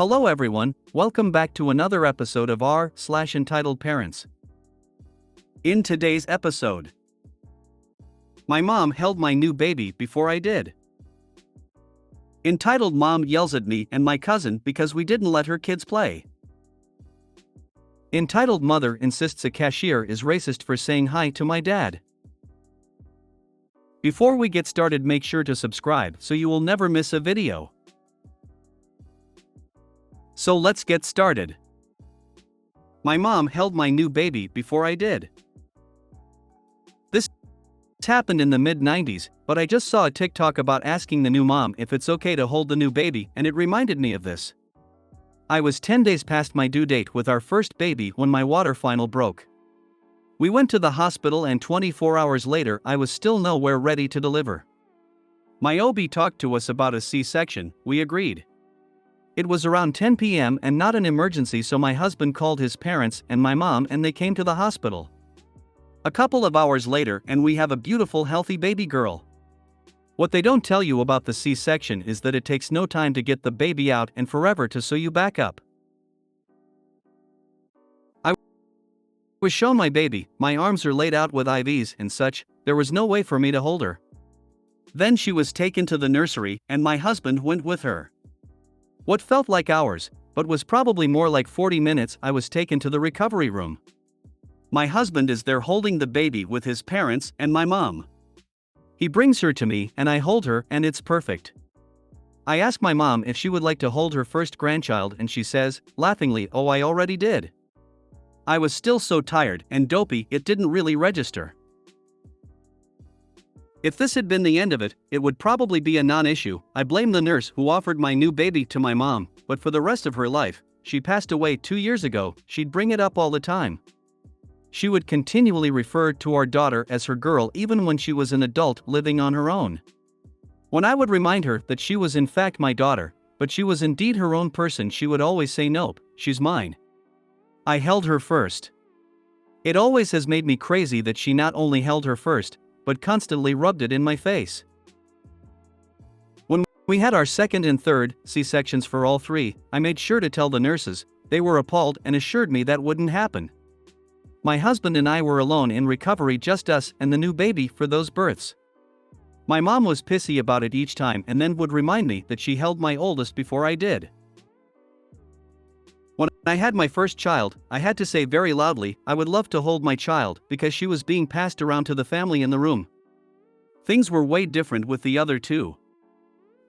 Hello everyone, welcome back to another episode of r/Entitled Parents. In today's episode, my mom held my new baby before I did. Entitled mom yells at me and my cousin because we didn't let her kids play. Entitled mother insists a cashier is racist for saying hi to my dad. Before we get started, make sure to subscribe so you will never miss a video. So let's get started. My mom held my new baby before I did. This happened in the mid-90s, but I just saw a TikTok about asking the new mom if it's okay to hold the new baby, and it reminded me of this. I was 10 days past my due date with our first baby when my water final broke. We went to the hospital and 24 hours later I was still nowhere ready to deliver. My OB talked to us about a C-section, we agreed. It was around 10 p.m. and not an emergency, so my husband called his parents and my mom and they came to the hospital. A couple of hours later and we have a beautiful healthy baby girl. What they don't tell you about the C-section is that it takes no time to get the baby out and forever to sew you back up. I was shown my baby, my arms are laid out with IVs and such, there was no way for me to hold her. Then she was taken to the nursery and my husband went with her. What felt like hours, but was probably more like 40 minutes, I was taken to the recovery room. My husband is there holding the baby with his parents and my mom. He brings her to me and I hold her and it's perfect. I ask my mom if she would like to hold her first grandchild and she says, laughingly, "Oh, I already did." I was still so tired and dopey it didn't really register. If this had been the end of it, it would probably be a non-issue. I blame the nurse who offered my new baby to my mom, but for the rest of her life, she passed away 2 years ago, she'd bring it up all the time. She would continually refer to our daughter as her girl even when she was an adult living on her own. When I would remind her that she was in fact my daughter, but she was indeed her own person, she would always say, "Nope, she's mine." I held her first. It always has made me crazy that she not only held her first, but constantly rubbed it in my face. When we had our second and third C-sections for all three, I made sure to tell the nurses. They were appalled and assured me that wouldn't happen. My husband and I were alone in recovery, just us and the new baby for those births. My mom was pissy about it each time and then would remind me that she held my oldest before I did. When I had my first child, I had to say very loudly, "I would love to hold my child," because she was being passed around to the family in the room. Things were way different with the other two.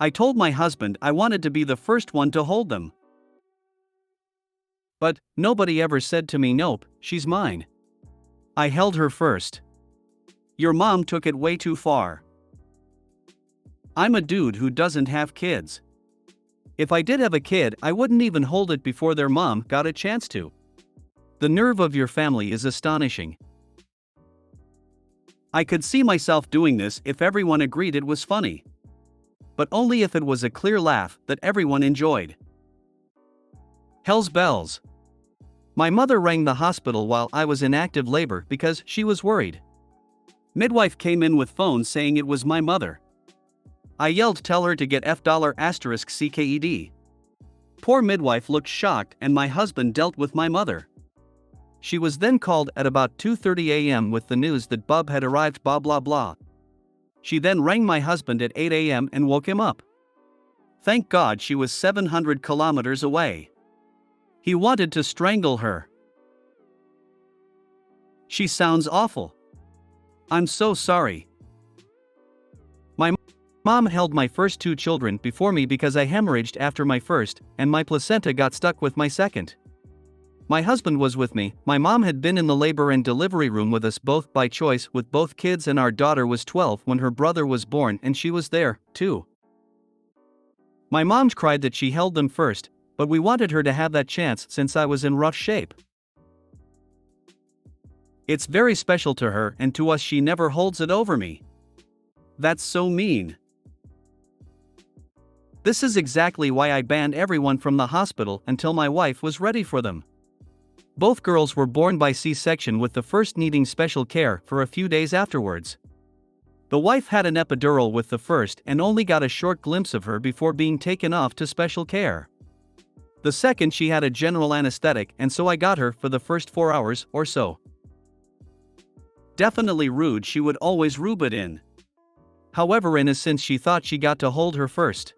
I told my husband I wanted to be the first one to hold them. But nobody ever said to me, "Nope, she's mine." I held her first. Your mom took it way too far. I'm a dude who doesn't have kids. If I did have a kid, I wouldn't even hold it before their mom got a chance to. The nerve of your family is astonishing. I could see myself doing this if everyone agreed it was funny. But only if it was a clear laugh that everyone enjoyed. Hell's bells. My mother rang the hospital while I was in active labor because she was worried. Midwife came in with phone saying it was my mother. I yelled, "Tell her to get $CKED. Poor midwife looked shocked and my husband dealt with my mother. She was then called at about 2:30 a.m. with the news that Bub had arrived, blah blah blah. She then rang my husband at 8 a.m. and woke him up. Thank God she was 700 kilometers away. He wanted to strangle her. She sounds awful. I'm so sorry. My mom held my first two children before me because I hemorrhaged after my first, and my placenta got stuck with my second. My husband was with me. My mom had been in the labor and delivery room with us both by choice with both kids, and our daughter was 12 when her brother was born and she was there, too. My mom cried that she held them first, but we wanted her to have that chance since I was in rough shape. It's very special to her, and to us she never holds it over me. That's so mean. This is exactly why I banned everyone from the hospital until my wife was ready for them. Both girls were born by C-section, with the first needing special care for a few days afterwards. The wife had an epidural with the first and only got a short glimpse of her before being taken off to special care. The second she had a general anesthetic, and so I got her for the first 4 hours or so. Definitely rude, she would always rub it in. However, innocent, she thought she got to hold her first.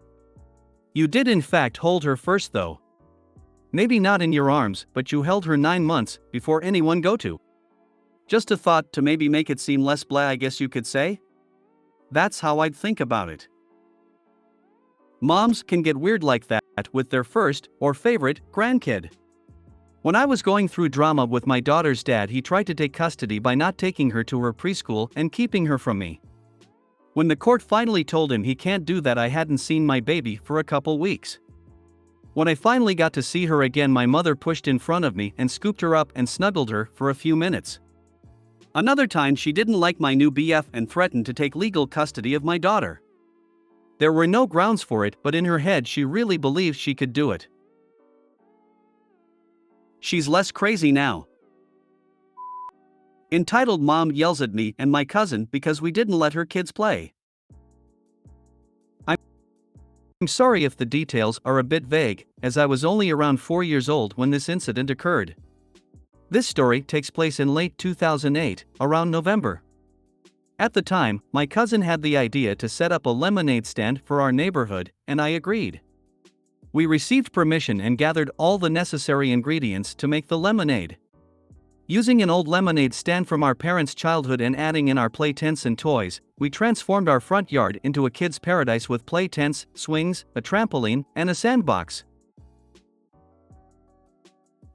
You did in fact hold her first though. Maybe not in your arms, but you held her 9 months before anyone go to. Just a thought to maybe make it seem less blah, I guess you could say. That's how I'd think about it. Moms can get weird like that with their first or favorite grandkid. When I was going through drama with my daughter's dad, he tried to take custody by not taking her to her preschool and keeping her from me. When the court finally told him he can't do that, I hadn't seen my baby for a couple weeks. When I finally got to see her again, my mother pushed in front of me and scooped her up and snuggled her for a few minutes. Another time, she didn't like my new BF and threatened to take legal custody of my daughter. There were no grounds for it, but in her head she really believed she could do it. She's less crazy now. Entitled mom yells at me and my cousin because we didn't let her kids play. I'm sorry if the details are a bit vague, as I was only around 4 years old when this incident occurred. This story takes place in late 2008, around November. At the time, my cousin had the idea to set up a lemonade stand for our neighborhood, and I agreed. We received permission and gathered all the necessary ingredients to make the lemonade. Using an old lemonade stand from our parents' childhood and adding in our play tents and toys, we transformed our front yard into a kid's paradise with play tents, swings, a trampoline, and a sandbox.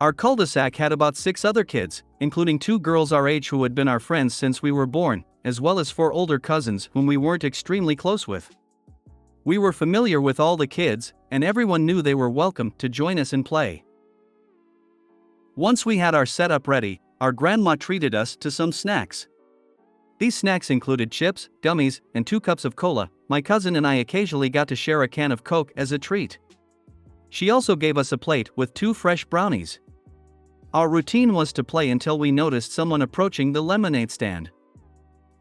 Our cul-de-sac had about 6 other kids, including 2 girls our age who had been our friends since we were born, as well as 4 older cousins whom we weren't extremely close with. We were familiar with all the kids, and everyone knew they were welcome to join us and play. Once we had our setup ready, our grandma treated us to some snacks. These snacks included chips, gummies, and 2 cups of cola. My cousin and I occasionally got to share a can of Coke as a treat. She also gave us a plate with 2 fresh brownies. Our routine was to play until we noticed someone approaching the lemonade stand.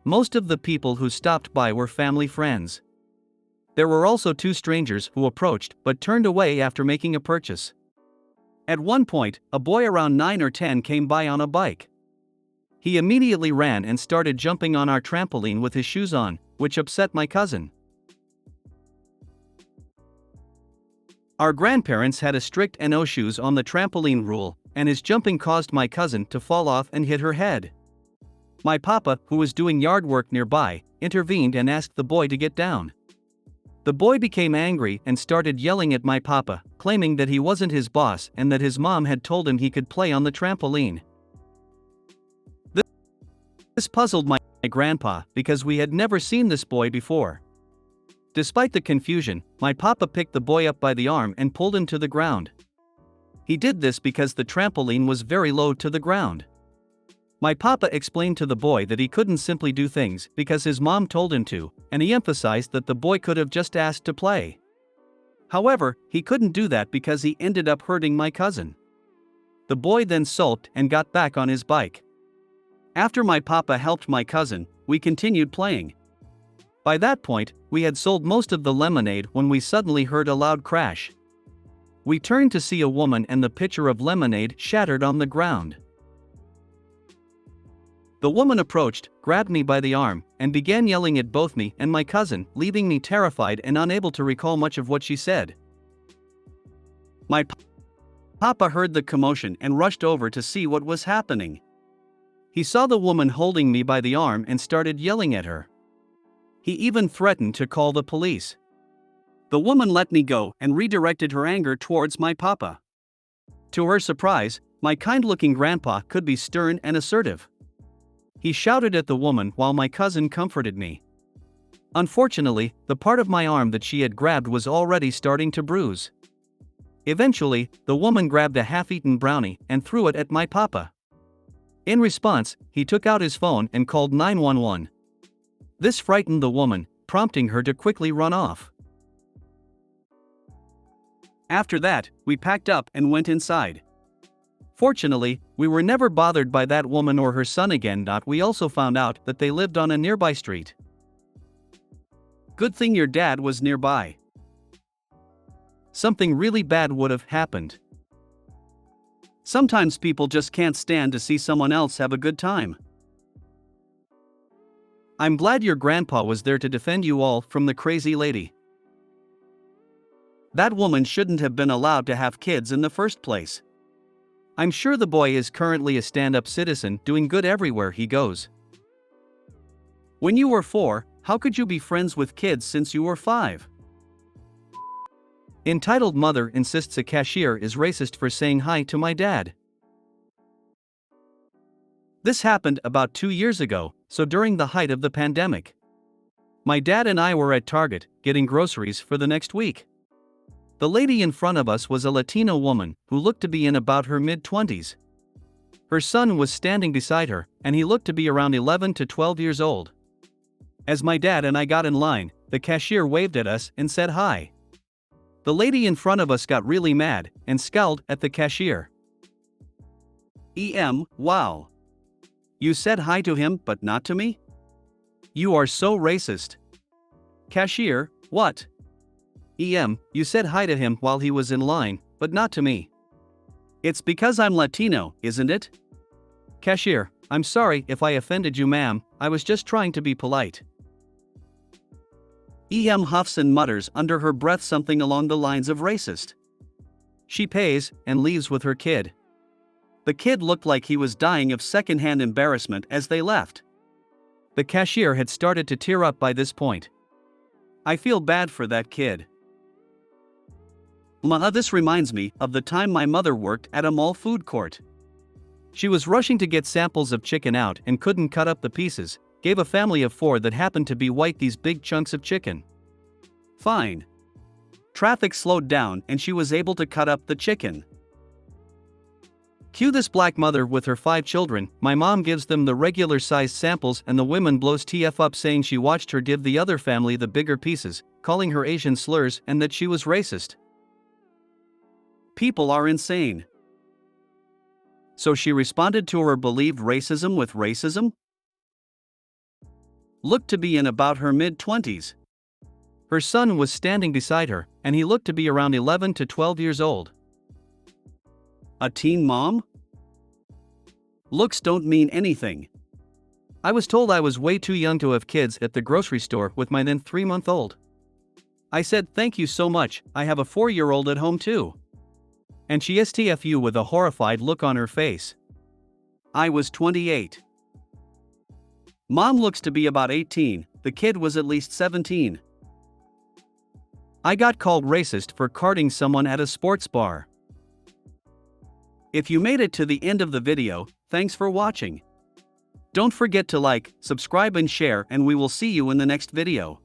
Most of the people who stopped by were family friends. There were also 2 strangers who approached but turned away after making a purchase. At one point, a boy around 9 or 10 came by on a bike. He immediately ran and started jumping on our trampoline with his shoes on, which upset my cousin. Our grandparents had a strict no shoes on the trampoline rule, and his jumping caused my cousin to fall off and hit her head. My papa, who was doing yard work nearby, intervened and asked the boy to get down. The boy became angry and started yelling at my papa, claiming that he wasn't his boss and that his mom had told him he could play on the trampoline. This puzzled my grandpa because we had never seen this boy before. Despite the confusion, my papa picked the boy up by the arm and pulled him to the ground. He did this because the trampoline was very low to the ground. My papa explained to the boy that he couldn't simply do things because his mom told him to, and he emphasized that the boy could have just asked to play. However, he couldn't do that because he ended up hurting my cousin. The boy then sulked and got back on his bike. After my papa helped my cousin, we continued playing. By that point, we had sold most of the lemonade when we suddenly heard a loud crash. We turned to see a woman and the pitcher of lemonade shattered on the ground. The woman approached, grabbed me by the arm, and began yelling at both me and my cousin, leaving me terrified and unable to recall much of what she said. My papa heard the commotion and rushed over to see what was happening. He saw the woman holding me by the arm and started yelling at her. He even threatened to call the police. The woman let me go and redirected her anger towards my papa. To her surprise, my kind-looking grandpa could be stern and assertive. He shouted at the woman while my cousin comforted me. Unfortunately, the part of my arm that she had grabbed was already starting to bruise. Eventually, the woman grabbed a half-eaten brownie and threw it at my papa. In response, he took out his phone and called 911. This frightened the woman, prompting her to quickly run off. After that, we packed up and went inside. Fortunately, we were never bothered by that woman or her son again. We also found out that they lived on a nearby street. Good thing your dad was nearby. Something really bad would have happened. Sometimes people just can't stand to see someone else have a good time. I'm glad your grandpa was there to defend you all from the crazy lady. That woman shouldn't have been allowed to have kids in the first place. I'm sure the boy is currently a stand-up citizen doing good everywhere he goes. When you were 4, how could you be friends with kids since you were 5? Entitled mother insists a cashier is racist for saying hi to my dad. This happened about 2 years ago, so during the height of the pandemic. My dad and I were at Target, getting groceries for the next week. The lady in front of us was a Latino woman who looked to be in about her mid-20s. Her son was standing beside her, and he looked to be around 11 to 12 years old. As my dad and I got in line, the cashier waved at us and said hi. The lady in front of us got really mad and scowled at the cashier. Wow. You said hi to him but not to me? You are so racist. Cashier, what? You said hi to him while he was in line, but not to me. It's because I'm Latino, isn't it? Cashier, I'm sorry if I offended you, ma'am, I was just trying to be polite. huffs and mutters under her breath something along the lines of racist. She pays and leaves with her kid. The kid looked like he was dying of secondhand embarrassment as they left. The cashier had started to tear up by this point. I feel bad for that kid. This reminds me of the time my mother worked at a mall food court. She was rushing to get samples of chicken out and couldn't cut up the pieces, gave a family of 4 that happened to be white these big chunks of chicken. Fine. Traffic slowed down and she was able to cut up the chicken. Cue this black mother with her 5 children, my mom gives them the regular sized samples and the woman blows TF up saying she watched her give the other family the bigger pieces, calling her Asian slurs and that she was racist. People are insane. So she responded to her believed racism with racism? Looked to be in about her mid-20s. Her son was standing beside her, and he looked to be around 11 to 12 years old. A teen mom? Looks don't mean anything. I was told I was way too young to have kids at the grocery store with my then 3-month-old. I said thank you so much, I have a 4-year-old at home too. And she STFU with a horrified look on her face. I was 28. Mom looks to be about 18, the kid was at least 17. I got called racist for carding someone at a sports bar. If you made it to the end of the video, thanks for watching. Don't forget to like, subscribe and share, and we will see you in the next video.